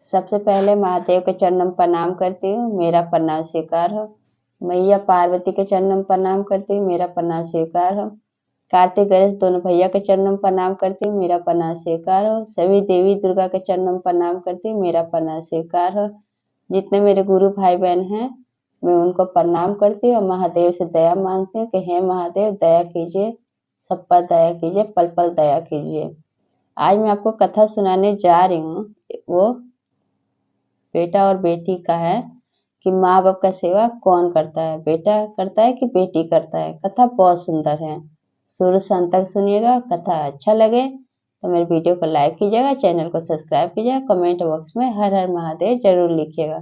सबसे पहले महादेव के चरणों में प्रणाम करती हूँ, मेरा प्रणाम स्वीकार हो। मैया पार्वती के चरणों में प्रणाम करती हूँ, मेरा प्रणाम स्वीकार हो। कार्तिक गणेश दोनों भैया के चरणों में प्रणाम करती हूँ, मेरा प्रणाम स्वीकार हो। सभी देवी दुर्गा के चरणों में प्रणाम करती हूँ, मेरा प्रणाम स्वीकार हो। जितने मेरे गुरु भाई बहन हैं, मैं उनको प्रणाम करती हूँ और महादेव से दया मांगती हूँ कि हे महादेव दया कीजिए, सब पर दया कीजिए, पल पल दया कीजिए। आज मैं आपको कथा सुनाने जा रही हूँ। वो बेटा और बेटी का है कि माँ बाप का सेवा कौन करता है, बेटा करता है कि बेटी करता है। कथा बहुत सुंदर है, शुरू से अंत तक सुनिएगा। कथा अच्छा लगे तो मेरे वीडियो को लाइक कीजिएगा, चैनल को सब्सक्राइब कीजिएगा, कमेंट बॉक्स में हर हर महादेव जरूर लिखिएगा,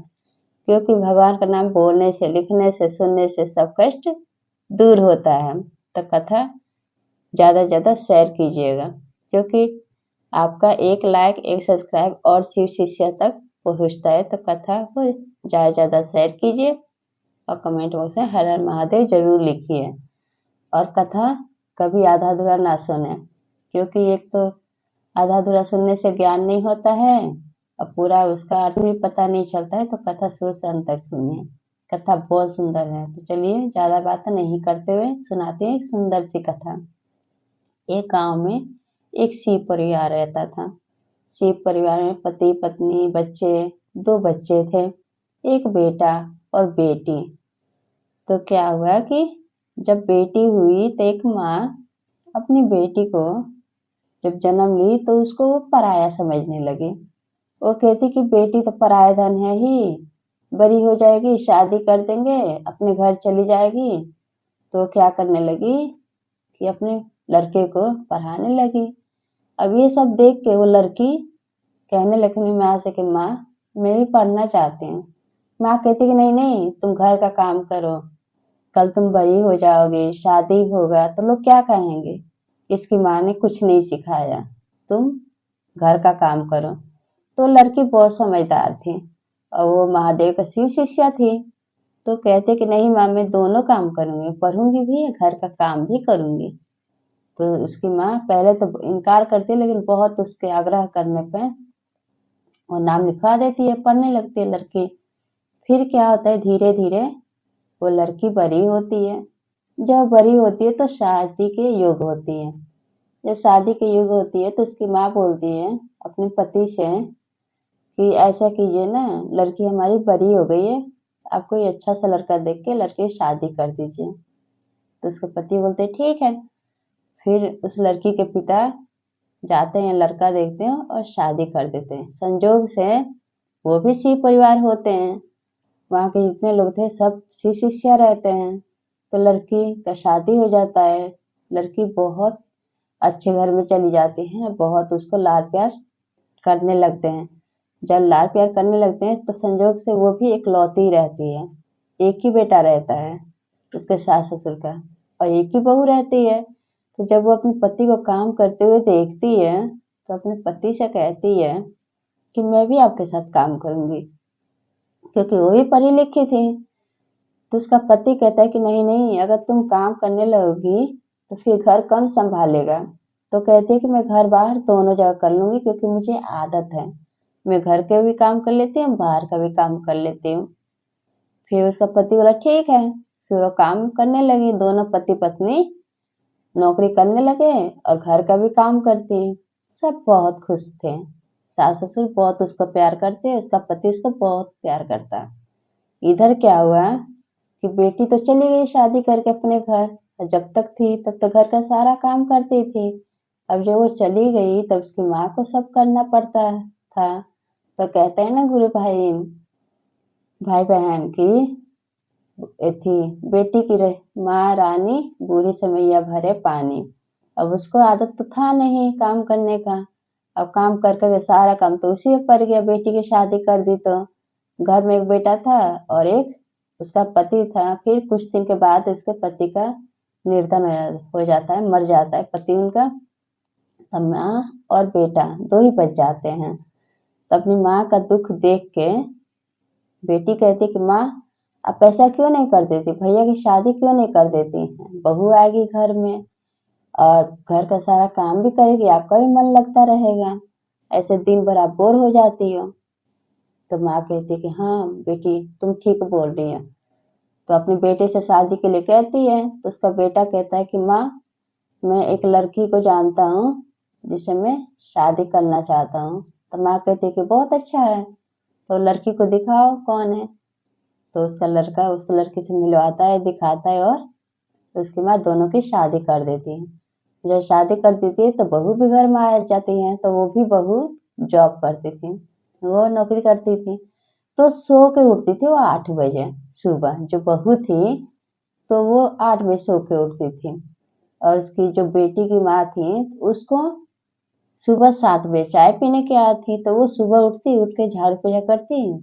क्योंकि भगवान का नाम बोलने से, लिखने से, सुनने से सब कष्ट दूर होता है। तो कथा ज्यादा से ज्यादा शेयर कीजिएगा, क्योंकि आपका एक लाइक, एक सब्सक्राइब और शिव शिष्य तक पहुंचता है। तो कथा को ज्यादा से ज्यादा शेयर कीजिए और कमेंट बॉक्स में हर हर महादेव जरूर लिखिए। और कथा कभी आधा अधूरा ना सुने, क्योंकि एक तो आधा अधूरा सुनने से ज्ञान नहीं होता है और पूरा उसका अर्थ भी पता नहीं चलता है। तो कथा शुरू से अंत तक सुनिए, कथा बहुत सुंदर है। तो चलिए ज्यादा बातें नहीं करते हुए सुनाते हैं एक सुंदर सी कथा। एक गांव में एक शिव परिवार रहता था। शिव परिवार में पति पत्नी बच्चे, 2 बच्चे थे, एक बेटा और बेटी। तो क्या हुआ कि जब बेटी हुई तो एक माँ अपनी बेटी को जब जन्म ली तो उसको वो पराया समझने लगी। वो कहती कि बेटी तो पराया धन है ही, बड़ी हो जाएगी, शादी कर देंगे, अपने घर चली जाएगी। तो क्या करने लगी कि अपने लड़के को पढ़ाने लगी। अब ये सब देख के वो लड़की कहने लगी अपनी माँ से कि माँ मैं भी पढ़ना चाहती हूँ। माँ कहती कि नहीं नहीं, तुम घर का काम करो, कल तुम बड़ी हो जाओगे, शादी होगा तो लोग क्या कहेंगे। इसकी माँ ने कुछ नहीं सिखाया, तुम घर का काम करो। तो लड़की बहुत समझदार थी और वो महादेव का शिव शिष्या थी। तो कहते कि नहीं माँ मैं दोनों काम करूंगी, पढ़ूंगी भी घर का काम भी करूंगी। तो उसकी माँ पहले तो इनकार करती है, लेकिन बहुत उसके आग्रह करने पे वो नाम लिखवा देती है, पढ़ने लगती है लड़की। फिर क्या होता है, धीरे धीरे वो लड़की बड़ी होती है। जब बड़ी होती है तो शादी के युग होती है। जब शादी के युग होती है तो उसकी माँ बोलती है अपने पति से कि ऐसा कीजिए ना, लड़की हमारी बड़ी हो गई है, आप कोई अच्छा सा लड़का देख के लड़की की शादी कर दीजिए। तो उसके पति बोलते ठीक है। फिर उस लड़की के पिता जाते हैं, लड़का देखते हैं और शादी कर देते हैं। संजोग से वो भी शिव परिवार होते हैं, वहाँ के जितने लोग थे सब शिव शिष्या रहते हैं। तो लड़की का शादी हो जाता है। लड़की बहुत अच्छे घर में चली जाती है, बहुत उसको लाड प्यार करने लगते हैं। जब लाड प्यार करने लगते हैं तो संजोग से वो भी इकलौती रहती है, एक ही बेटा रहता है उसके सास ससुर का, और एक ही बहू रहती है। तो जब वो अपने पति को काम करते हुए देखती है तो अपने पति से कहती है कि मैं भी आपके साथ काम करूंगी, क्योंकि वो भी पढ़ी लिखी थी। तो उसका पति कहता है कि नहीं नहीं, अगर तुम काम करने लगोगी तो फिर घर कौन संभालेगा। तो कहती है कि मैं घर बाहर दोनों जगह कर लूंगी, क्योंकि मुझे आदत है, मैं घर के भी काम कर लेती हूँ, बाहर का भी काम कर लेती हूँ। फिर उसका पति बोला ठीक है। फिर वो काम करने लगी, दोनों पति पत्नी नौकरी करने लगे और घर का भी काम करती। सब बहुत खुश थे, सास ससुर बहुत उसको प्यार करते, उसका पति उसको बहुत प्यार करता। इधर क्या हुआ कि बेटी तो चली गई शादी करके अपने घर, और जब तक थी तब तक घर का सारा काम करती थी। अब जब वो चली गई तब उसकी माँ को सब करना पड़ता था। तो कहते हैं ना गुरु भाई भाई बहन की थी, बेटी की माँ रानी, बूढ़ी समैया भरे पानी। अब उसको आदत तो था नहीं काम करने का। अब काम कर कर सारा काम तो उसी पे पड़ गया, बेटी की शादी कर दी तो। घर में एक बेटा था और एक उसका पति था। फिर कुछ दिन के बाद उसके पति का निर्धन हो जाता है, मर जाता है पति उनका। तब माँ और बेटा दो ही बच जाते हैं। तो अपनी माँ का दुख देख के बेटी कहती कि माँ आप ऐसा क्यों नहीं कर देती, भैया की शादी क्यों नहीं कर देती, बहू आएगी घर में और घर का सारा काम भी करेगी, आपका भी मन लगता रहेगा, ऐसे दिन भर आप बोर हो जाती हो। तो माँ कहती है कि हाँ बेटी तुम ठीक बोल रही हो। तो अपने बेटे से शादी के लिए कहती है, तो उसका बेटा कहता है कि माँ मैं एक लड़की को जानता हूँ जिसे मैं शादी करना चाहता हूँ। तो माँ कहती है कि बहुत अच्छा है, तो लड़की को दिखाओ कौन है। तो उसका लड़का उस लड़की से मिलवाता है, दिखाता है, और उसके बाद दोनों की शादी कर देती है। जब शादी कर देती है तो बहू भी घर में आ जाती है, तो वो भी बहू जॉब करती थी, वो नौकरी करती थी। तो सो के उठती थी वो 8 बजे सुबह। जो बहू थी तो वो 8 बजे सो के उठती थी, और उसकी जो बेटी की माँ थी उसको सुबह 7 बजे चाय पीने की आदत थी। तो वो सुबह उठती, उठ के झाड़ू पोछा करती,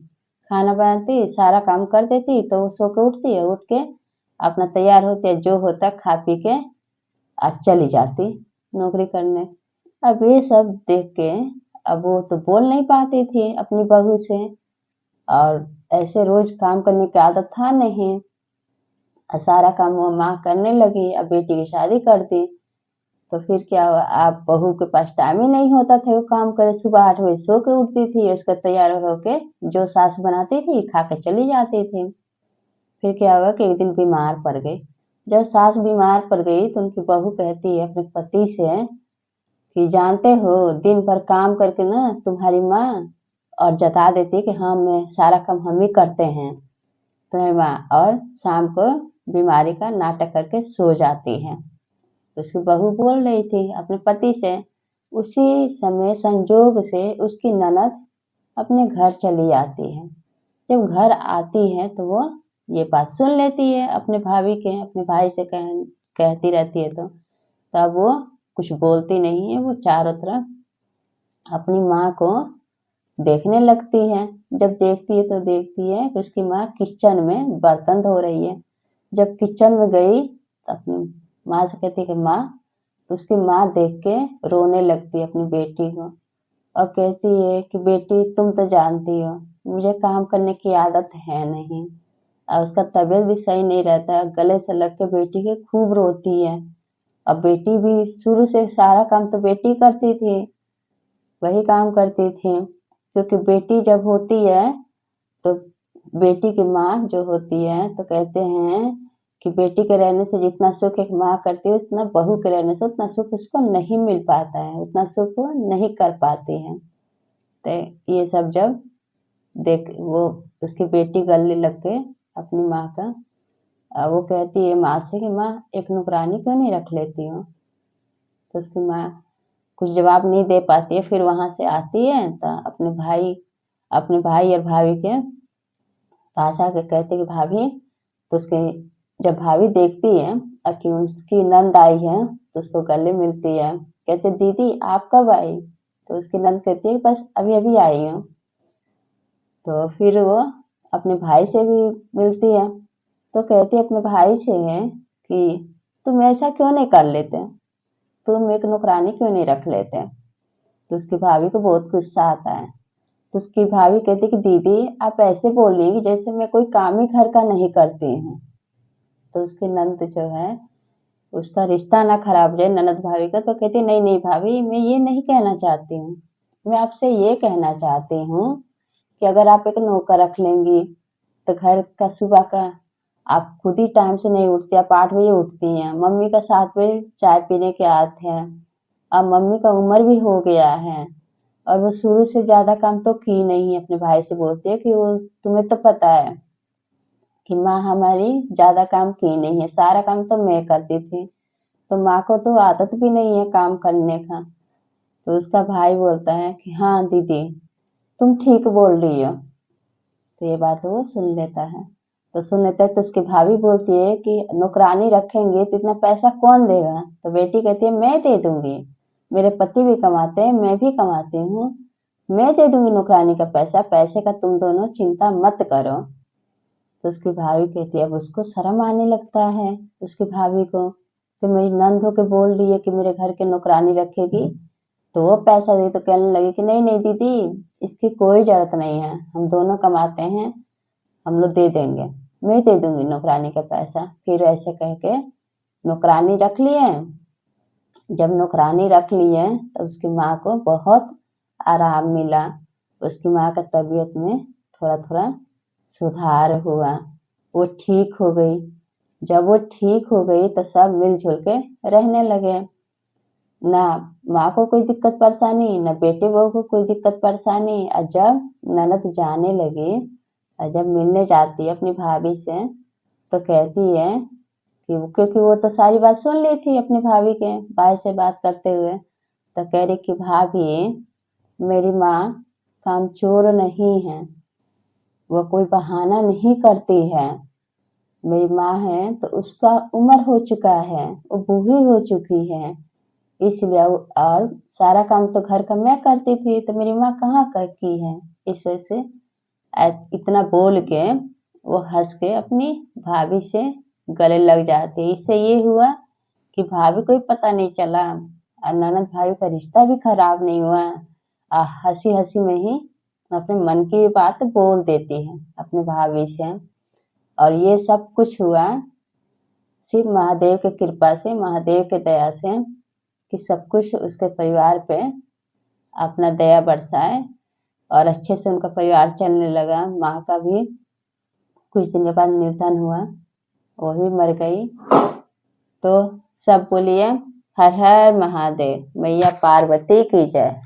खाना बनाती, सारा काम कर देती, तो वो सो के उठती है, उठ के अपना तैयार होती है, जो होता खा पी के चली जाती नौकरी करने। अब ये सब देख के अब वो तो बोल नहीं पाती थी अपनी बहू से, और ऐसे रोज काम करने की आदत था नहीं। सारा काम वो माँ करने लगी, अब बेटी की शादी कर दी। तो फिर क्या हुआ, आप बहू के पास टाइम ही नहीं होता था वो काम करे। सुबह 8 बजे सो के उठती थी, उसका तैयार होके जो सास बनाती थी खा के चली जाती थी। फिर क्या हुआ कि एक दिन बीमार पड़ गई। जब सास बीमार पड़ गई तो उनकी बहू कहती है अपने पति से कि जानते हो दिन भर काम करके ना तुम्हारी माँ और जता देती है कि हाँ मैं सारा काम हम ही करते हैं तुम्हें माँ, और शाम को बीमारी का नाटक करके सो जाती है। उसकी बहू बोल रही थी अपने पति से। उसी समय संजोग से उसकी ननद अपने घर चली आती है। जब घर आती है तो वो ये बात सुन लेती है अपने भाभी के, अपने भाई से कहती रहती है। तो तब वो कुछ बोलती नहीं है, वो चारों तरफ अपनी माँ को देखने लगती है। जब देखती है तो देखती है कि उसकी माँ किचन में बर्तन धो रही है। जब किचन में गई तो अपनी माँ से कहती है कि माँ, तो उसकी माँ देख के रोने लगती है अपनी बेटी को, और कहती है कि बेटी तुम तो जानती हो मुझे काम करने की आदत है नहीं, और उसका तबीयत भी सही नहीं रहता, गले से लग के बेटी के खूब रोती है। अब बेटी भी शुरू से सारा काम तो बेटी करती थी, वही काम करती थी, क्योंकि बेटी जब होती है तो बेटी की माँ जो होती है तो कहते हैं कि बेटी के रहने से जितना सुख एक माँ करती है उतना बहू के रहने से उतना सुख उसको नहीं मिल पाता है, उतना सुख वो नहीं कर पाती है। तो ये सब जब देख वो उसकी बेटी गले लग के अपनी माँ का, वो कहती है माँ से कि माँ एक नौकरानी क्यों नहीं रख लेती हो। तो उसकी माँ कुछ जवाब नहीं दे पाती है। फिर वहां से आती है तो अपने भाई और भाभी के पास आके कहते कि भाभी, तो उसके जब भाभी देखती है कि उसकी नंद आई है तो उसको गले मिलती है, कहते दीदी आप कब आई। तो उसकी नंद कहती है बस अभी अभी आई हूँ। तो फिर वो अपने भाई से भी मिलती है, तो कहती है अपने भाई से है कि तुम ऐसा क्यों नहीं कर लेते, तुम एक नौकरानी क्यों नहीं रख लेते। तो उसकी भाभी को बहुत गुस्सा आता है। तो उसकी भाभी कहती कि दीदी आप ऐसे बोल रही हैं कि जैसे मैं कोई काम ही घर का नहीं करती हूँ। तो उसकी नंद जो है उसका रिश्ता ना खराब हो जाए ननद भाभी का, तो कहती नहीं नहीं भाभी मैं ये नहीं कहना चाहती हूँ, मैं आपसे ये कहना चाहती हूँ कि अगर आप एक नौकर रख लेंगी तो घर का सुबह का आप खुद ही टाइम से नहीं उठती, आप 8 बजे उठती हैं, मम्मी का 7 बजे चाय पीने की आदत है, अब मम्मी का उम्र भी हो गया है, और वो शुरू से ज्यादा काम तो की नहीं है। अपने भाई से बोलती है कि वो तुम्हें तो पता है कि माँ हमारी ज्यादा काम की नहीं है, सारा काम तो मैं करती थी, तो माँ को तो आदत भी नहीं है काम करने का। तो उसका भाई बोलता है कि हाँ दीदी तुम ठीक बोल रही हो। तो ये बात वो सुन लेता है। तो सुन लेता है तो उसकी भाभी बोलती है कि नौकरानी रखेंगे तो इतना पैसा कौन देगा। तो बेटी कहती है मैं दे दूंगी, मेरे पति भी कमाते हैं मैं भी कमाती हूँ, मैं दे दूंगी नौकरानी का पैसा, पैसे का तुम दोनों चिंता मत करो। तो उसकी भाभी कहती है, अब उसको शर्म आने लगता है उसकी भाभी को कि मेरी नंद होके बोल रही है कि मेरे घर के नौकरानी रखेगी। तो वो पैसा दी तो कहने लगी कि नहीं नहीं दीदी इसकी कोई जरूरत नहीं है, हम दोनों कमाते हैं, हम लोग दे देंगे, मैं दे दूंगी नौकरानी का पैसा। फिर ऐसे कह के नौकरानी रख लिए। जब नौकरानी रख लिए तो उसकी माँ को बहुत आराम मिला, उसकी माँ का तबीयत में थोड़ा थोड़ा सुधार हुआ, वो ठीक हो गई। जब वो ठीक हो गई तो सब मिलजुल के रहने लगे। ना माँ को कोई दिक्कत परेशानी, ना बेटे बहू को कोई दिक्कत परेशानी। और जब ननद जाने लगी और जब मिलने जाती है अपनी भाभी से तो कहती है कि क्योंकि वो तो सारी बात सुन ली थी अपनी भाभी के भाई से बात करते हुए, तो कह रही कि भाभी, मेरी माँ कामचोर नहीं है, वो कोई बहाना नहीं करती है। मेरी माँ है तो उसका उम्र हो चुका है, वो बूढ़ी हो चुकी है, इसलिए और सारा काम तो घर का मैं करती थी, तो मेरी माँ कहाँ की है। इस वजह से इतना बोल के वो हंस के अपनी भाभी से गले लग जाती। इससे ये हुआ कि भाभी को भी पता नहीं चला और ननद भाभी का रिश्ता भी खराब नहीं हुआ। हंसी हंसी में ही अपने मन की बात बोल देती है अपनी भाभी से। और ये सब कुछ हुआ सिर्फ महादेव की कृपा से, महादेव की दया से, कि सब कुछ उसके परिवार पे अपना दया बरसाए और अच्छे से उनका परिवार चलने लगा। माँ का भी कुछ दिन के बाद निधन हुआ, वो भी मर गई। तो सब बोलिए हर हर महादेव, मैया पार्वती की जय।